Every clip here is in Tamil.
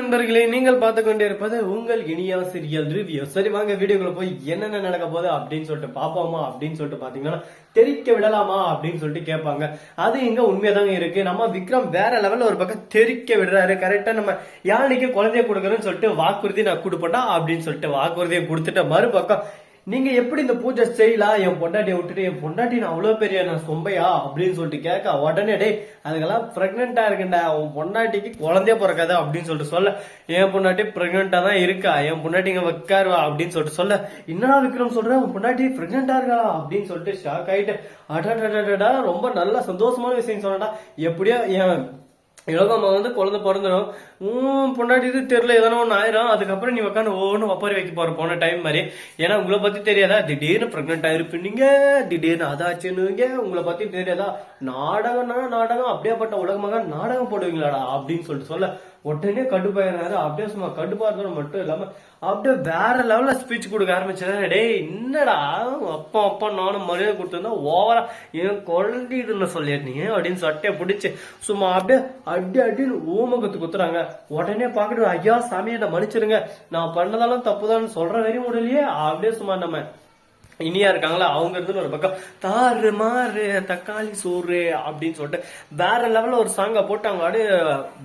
நண்பர்களே, நீங்கள் பார்த்து கொண்டே இருப்பது உங்கள் இனியா சீரியல் ரிவ்யூ. சரி வாங்க வீடியோக்குள்ள போய் என்னென்ன நடக்க போகுது அப்படின்னு சொல்லிட்டு பாப்போமா அப்படின்னு சொல்லிட்டு பாத்தீங்கன்னா தெரிக்க விடலாமா அப்படின்னு சொல்லிட்டு கேட்பாங்க. அது இங்க உண்மையாதாங்க இருக்கு. நம்ம விக்ரம் வேற லெவல்ல ஒரு பக்கம் தெரிக்க விடுறாரு. கரெக்டா நம்ம யானைக்கு குழந்தைய கொடுக்கறேன்னு சொல்லிட்டு வாக்குறுதி நான் கொடுப்பட்டா அப்படின்னு சொல்லிட்டு வாக்குறுதியை கொடுத்துட்ட மறுபக்கம் நீங்க எப்படி இந்த பூஜை செய்யலாம், என் பொண்டாட்டியை விட்டுட்டு என் பொண்டாட்டி நான் அவ்வளவு பெரிய நான் சொம்பையா அப்படின்னு சொல்லிட்டு கேட்க உடனே டே அதுக்கெல்லாம் பிரெக்னெண்டா இருக்குண்டா, உன் பொண்டாட்டிக்கு குழந்தைய பிறக்காத அப்படின்னு சொல்லிட்டு சொல்ல என் பொண்டாட்டி பிரெக்னெண்டா தான் இருக்கா, என் பொண்டாட்டி இங்க வைக்காருவா அப்படின்னு சொல்லிட்டு சொல்ல என்னடா விக்ரம் சொல்ற உன் பொண்டாட்டி பிரெக்னெண்டா இருக்கா அப்படின்னு சொல்லிட்டு ஷாக் ஆயிட்டு அடடா ரொம்ப நல்ல சந்தோஷமான விஷயம் சொன்னடா. எப்படியோ என் இலகம்மா குழந்தை பிறந்துடும் பொண்டாட்டி தெரியல எதனா ஒண்ணு ஆயிரும், அதுக்கப்புறம் நீ உட்காந்து ஒவ்வொன்றும் ஒப்பாரி வைக்க போற போன டைம் மாதிரி. ஏன்னா உங்களை பத்தி தெரியாதா, திடீர்னு பிரெக்னென்ட் ஆயிருப்பீங்க, திடீர்னு அதாச்சுன்னு உங்களை பத்தி தெரியாதா, நாடகம்னா நாடகம் அப்படியேப்பட்ட உலகமாக நாடகம் போடுவீங்களாடா அப்படின்னு சொல்லிட்டு சொல்ல உடனே கடுப்பாயிராரு. அப்படியே சும்மா கடுப்பா இருந்தது மட்டும் இல்லாம அப்படியே வேற லெவல்ல ஸ்பீச் கொடுக்க ஆரம்பிச்சாரு. டேய் என்னடா அப்பா நானும் மரியாதை கொடுத்திருந்தா ஓவரா என் குழந்தை இதுன்னு சொல்லிடுறீங்க அப்படின்னு சட்டையை பிடிச்சு சும்மா அப்படியே அடின்னு ஊமகத்து குத்துறாங்க. உடனே பாக்கிட்டு ஐயா சாமியை மன்னிச்சிருங்க, நான் பண்ணதாலும் தப்புதான்னு சொல்ற வரையும் முடியலையே அப்படியே சும்மா நம்ம இனியா இருக்காங்களா அவங்க இருந்து ஒரு பக்கம் தாறு மாறு தக்காளி சோறு அப்படின்னு சொல்லிட்டு வேற லெவல்ல ஒரு சாங்கா போட்டு அவங்க அப்படியே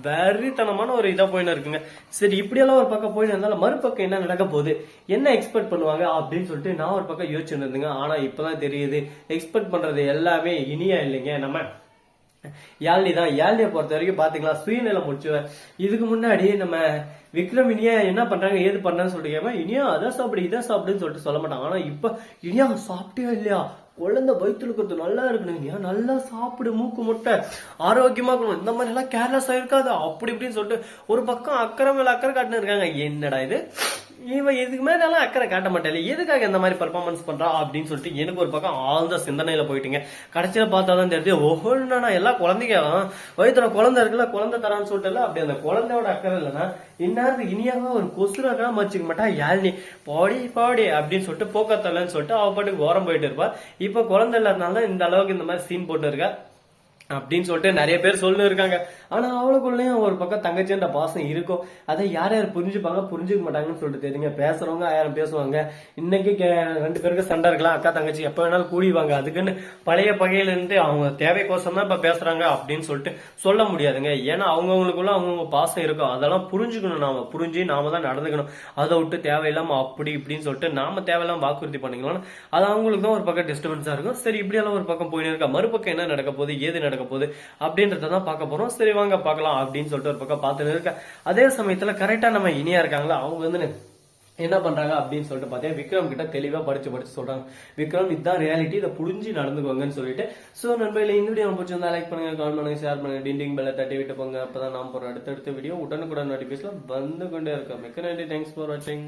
வெறித்தனமான ஒரு இதா போயின்னு இருக்குங்க. சரி இப்படியெல்லாம் ஒரு பக்கம் போயின்னு இருந்தாலும் மறுபக்கம் என்ன நடக்க போகுது, என்ன எக்ஸ்பெக்ட் பண்ணுவாங்க அப்படின்னு சொல்லிட்டு நான் ஒரு பக்கம் யோசிச்சுட்டு இருந்தேங்க. ஆனா இப்பதான் தெரியுது எக்ஸ்பெக்ட் பண்றது எல்லாமே இனியா இல்லைங்க, நம்ம யாழ்னி தான். யாழ்னியை பொறுத்த வரைக்கும் பாத்தீங்களா சுயநிலம் முடிச்சுவேன். இதுக்கு முன்னாடி நம்ம விக்ரம் இனியா என்ன பண்றாங்க ஏது பண்றான்னு சொல்லிட்டு கேட்பேன், இனியா அதை சாப்பிடு இதை சாப்பிடுன்னு சொல்லிட்டு சொல்ல மாட்டாங்க. ஆனா இப்ப இனியா சாப்பிட்டியா இல்லையா, குழந்தை வயிற்றுல இருக்கிறது நல்லா இருக்கணும், இனியா நல்லா சாப்பிடு, மூக்கு முட்டை ஆரோக்கியமா இருக்கணும், இந்த மாதிரி எல்லாம் கேர்லெஸ்ஸா இருக்காது அப்படி இப்படின்னு சொல்லிட்டு ஒரு பக்கம் அக்கறை மேல அக்கறை காட்டுன்னு இருக்காங்க. என்னடா இது, இவன் இதுக்கு மேல எல்லாம் அக்கறை காட்ட மாட்டேன், எதுக்காக இந்த மாதிரி பர்ஃபார்மன்ஸ் பண்றா அப்படின்னு சொல்லிட்டு எனக்கு ஒரு பக்கம் ஆழ்ந்த சிந்தனையில போயிட்டீங்க. கடைசியில பார்த்தாதான் தெரியுது ஓஹோ நான் எல்லாம் குழந்தைங்க வயிற்றுல குழந்தை இருக்குல்ல குழந்தை தரான்னு சொல்லிட்டு அப்படி அந்த குழந்தையோட அக்கறை இல்லைன்னா இந்நேரத்துக்கு இனியாவா ஒரு கொசுராக மச்சிக்க மாட்டா யாழ்னி பாடி அப்படின்னு சொல்லிட்டு போக்கத்தலன்னு சொல்லிட்டு அவ பாட்டுக்கு ஓரம் போயிட்டு இருப்பா. இப்ப குழந்தை இல்லாதனால இந்த அளவுக்கு இந்த மாதிரி சீன் போட்டு இருக்கா அப்படின்னு சொல்லிட்டு நிறைய பேர் சொல்லு இருக்காங்க. ஆனா அவளுக்குள்ளயும் ஒரு பக்கம் தங்கச்சின்ற பாசம் இருக்கும். அதை யார் யார் புரிஞ்சுப்பாங்க புரிஞ்சுக்க மாட்டாங்கன்னு சொல்லிட்டு தெரியுங்க. பேசுறவங்க 1000 பேசுவாங்க. இன்னைக்கு 2 பேருக்கு சண்டை இருக்கலாம், அக்கா தங்கச்சி எப்ப வேணாலும் கூடிவாங்க, அதுக்குன்னு பழைய பகையில இருந்து அவங்க தேவைக்கோசம் தான் இப்ப பேசுறாங்க அப்படின்னு சொல்லிட்டு சொல்ல முடியாதுங்க. ஏன்னா அவங்கவுங்களுக்குள்ள அவங்கவுங்க பாசம் இருக்கும், அதெல்லாம் புரிஞ்சுக்கணும். நாம புரிஞ்சு நாம தான் நடந்துக்கணும். அதை விட்டு தேவையில்லாம அப்படி இப்படின்னு சொல்லிட்டு நாம தேவையில்லாம வாக்குறுதி பண்ணிக்கலாம், அது அவங்களுக்கு தான் ஒரு பக்கம் டிஸ்டர்பன்ஸா இருக்கும். சரி இப்படியெல்லாம் ஒரு பக்கம் போயின்னு இருக்கா, மறுபக்கம் என்ன நடக்க போகுது ஏது நடக்க போகுது அப்படின்றதான் பார்க்க போறோம். சரி வாங்க பார்க்கலாம் அப்படின்னு சொல்லிட்டு ஒரு பக்கம் பார்த்துட்டு இருக்க. அதே சமயத்துல கரெக்டா நம்ம இனியா இருக்காங்களா அவங்க என்ன பண்றாங்க அப்படின்னு சொல்லிட்டு பார்த்தேன் விக்ரம் கிட்ட தெளிவா படிச்சு சொல்றாங்க. விக்ரம் இதுதான் ரியாலிட்டி, இதை புரிஞ்சு நடந்துக்குவாங்கன்னு சொல்லிட்டு. சோ நண்பர்களே இந்த வீடியோ பிடிச்சிருந்தா லைக் பண்ணுங்க, கமெண்ட் பண்ணுங்க, ஷேர் பண்ணுங்க, டிண்டிங் பெல்ல தட்டி விட்டு போங்க. அப்பதான் நாம் போற அடுத்தடுத்த வீடியோ உடனுக்குடன் நோட்டிபிகேஷன்ல வந்து கொண்டே இருக்கோம். மிக்க நன்றி, தேங்க்ஸ் ஃபார் வாட்சிங்.